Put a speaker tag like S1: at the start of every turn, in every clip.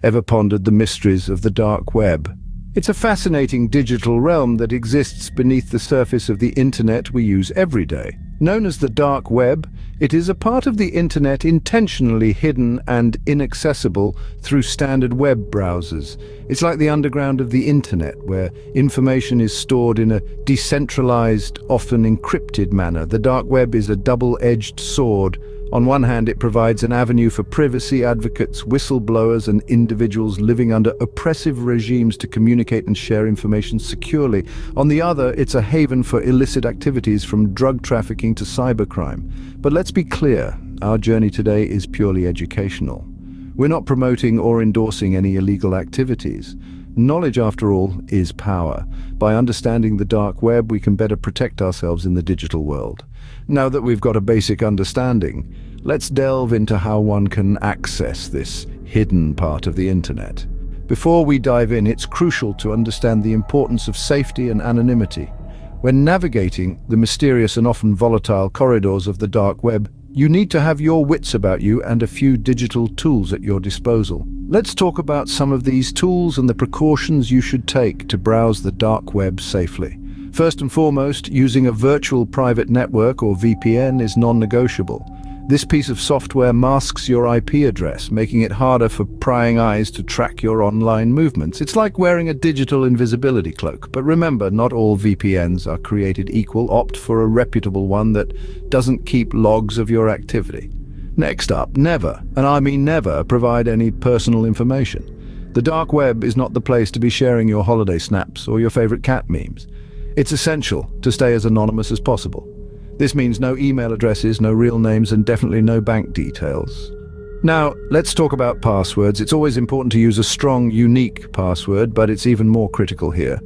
S1: ever pondered the mysteries of the dark web? It's a fascinating digital realm that exists beneath the surface of the internet we use every day. Known as the dark web, it is a part of the internet intentionally hidden and inaccessible through standard web browsers. It's like the underground of the internet, where information is stored in a decentralized, often encrypted manner. The dark web is a double-edged sword. On one hand, it provides an avenue for privacy advocates, whistleblowers, and individuals living under oppressive regimes to communicate and share information securely. On the other, it's a haven for illicit activities from drug trafficking to cybercrime. But let's be clear, our journey today is purely educational. We're not promoting or endorsing any illegal activities. Knowledge, after all, is power. By understanding the dark web, we can better protect ourselves in the digital world. Now that we've got a basic understanding, let's delve into how one can access this hidden part of the internet. Before we dive in, it's crucial to understand the importance of safety and anonymity. When navigating the mysterious and often volatile corridors of the dark web, you need to have your wits about you and a few digital tools at your disposal. Let's talk about some of these tools and the precautions you should take to browse the dark web safely. First and foremost, using a virtual private network or VPN is non-negotiable. This piece of software masks your IP address, making it harder for prying eyes to track your online movements. It's like wearing a digital invisibility cloak. But remember, not all VPNs are created equal. Opt for a reputable one that doesn't keep logs of your activity. Next up, never, and I mean never, provide any personal information. The dark web is not the place to be sharing your holiday snaps or your favorite cat memes. It's essential to stay as anonymous as possible. This means no email addresses, no real names, and definitely no bank details. Now, let's talk about passwords. It's always important to use a strong, unique password, but it's even more critical here.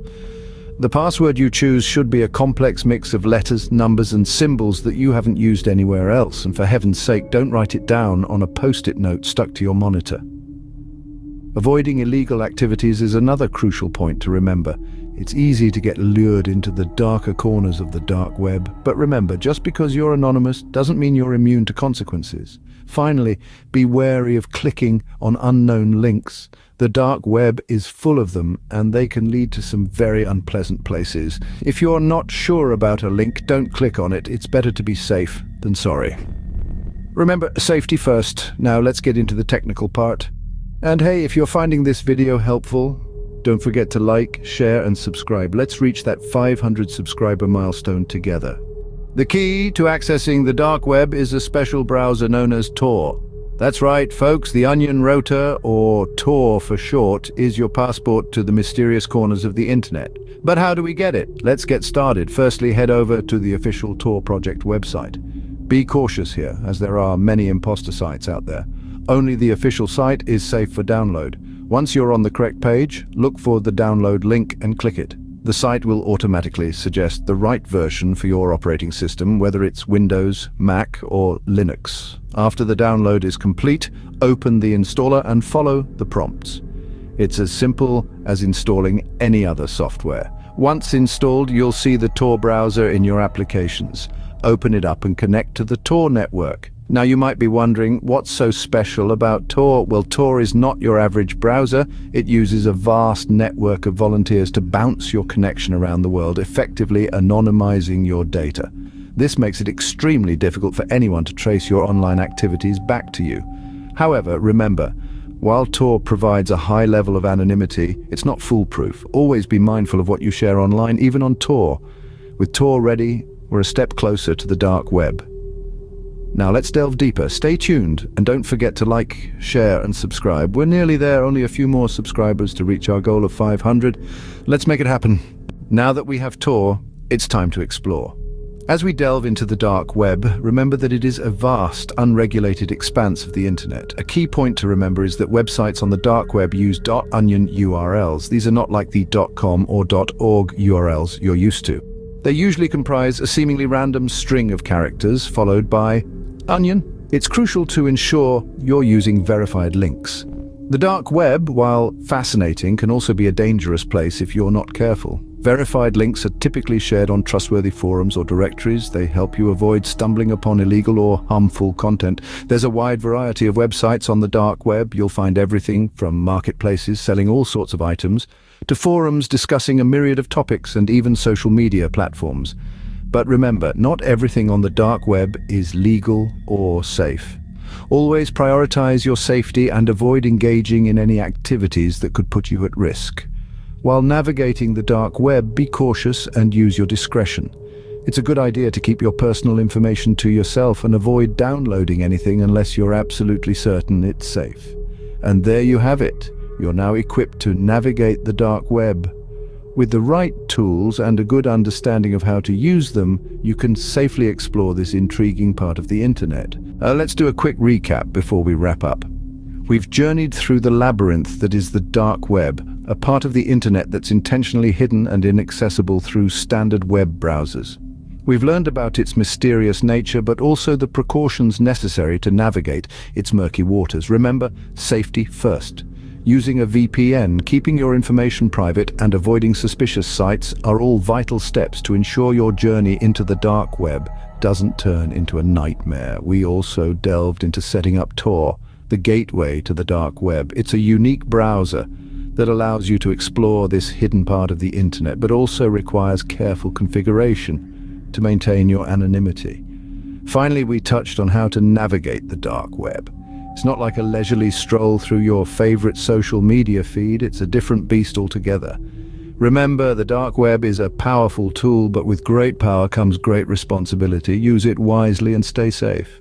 S1: The password you choose should be a complex mix of letters, numbers, and symbols that you haven't used anywhere else. And for heaven's sake, don't write it down on a post-it note stuck to your monitor. Avoiding illegal activities is another crucial point to remember. It's easy to get lured into the darker corners of the dark web, but remember, just because you're anonymous doesn't mean you're immune to consequences. Finally, be wary of clicking on unknown links. The dark web is full of them, and they can lead to some very unpleasant places. If you're not sure about a link, don't click on it. It's better to be safe than sorry. Remember, safety first. Now let's get into the technical part. And hey, if you're finding this video helpful, don't forget to like, share, and subscribe. Let's reach that 500 subscriber milestone together. The key to accessing the dark web is a special browser known as Tor. That's right, folks, the Onion Router, or Tor for short, is your passport to the mysterious corners of the internet. But how do we get it? Let's get started. Firstly, head over to the official Tor project website. Be cautious here, as there are many imposter sites out there. Only the official site is safe for download. Once you're on the correct page, look for the download link and click it. The site will automatically suggest the right version for your operating system, whether it's Windows, Mac, or Linux. After the download is complete, open the installer and follow the prompts. It's as simple as installing any other software. Once installed, you'll see the Tor browser in your applications. Open it up and connect to the Tor network. Now you might be wondering, what's so special about Tor? Well, Tor is not your average browser. It uses a vast network of volunteers to bounce your connection around the world, effectively anonymizing your data. This makes it extremely difficult for anyone to trace your online activities back to you. However, remember, while Tor provides a high level of anonymity, it's not foolproof. Always be mindful of what you share online, even on Tor. With Tor ready, we're a step closer to the dark web. Now let's delve deeper. Stay tuned and don't forget to like, share, and subscribe. We're nearly there, only a few more subscribers to reach our goal of 500. Let's make it happen. Now that we have Tor, it's time to explore. As we delve into the dark web, remember that it is a vast, unregulated expanse of the internet. A key point to remember is that websites on the dark web use .onion URLs. These are not like the .com or .org URLs you're used to. They usually comprise a seemingly random string of characters followed by onion. It's crucial to ensure you're using verified links. The dark web, while fascinating, can also be a dangerous place if you're not careful. Verified links are typically shared on trustworthy forums or directories. They help you avoid stumbling upon illegal or harmful content. There's a wide variety of websites on the dark web. You'll find everything from marketplaces selling all sorts of items to forums discussing a myriad of topics and even social media platforms. But remember, not everything on the dark web is legal or safe. Always prioritize your safety and avoid engaging in any activities that could put you at risk. While navigating the dark web, be cautious and use your discretion. It's a good idea to keep your personal information to yourself and avoid downloading anything unless you're absolutely certain it's safe. And there you have it. You're now equipped to navigate the dark web. With the right tools and a good understanding of how to use them, you can safely explore this intriguing part of the internet. Let's do a quick recap before we wrap up. We've journeyed through the labyrinth that is the dark web, a part of the internet that's intentionally hidden and inaccessible through standard web browsers. We've learned about its mysterious nature, but also the precautions necessary to navigate its murky waters. Remember, safety first. Using a VPN, keeping your information private, and avoiding suspicious sites are all vital steps to ensure your journey into the dark web doesn't turn into a nightmare. We also delved into setting up Tor, the gateway to the dark web. It's a unique browser that allows you to explore this hidden part of the internet, but also requires careful configuration to maintain your anonymity. Finally, we touched on how to navigate the dark web. It's not like a leisurely stroll through your favorite social media feed, it's a different beast altogether. Remember, the dark web is a powerful tool, but with great power comes great responsibility. Use it wisely and stay safe.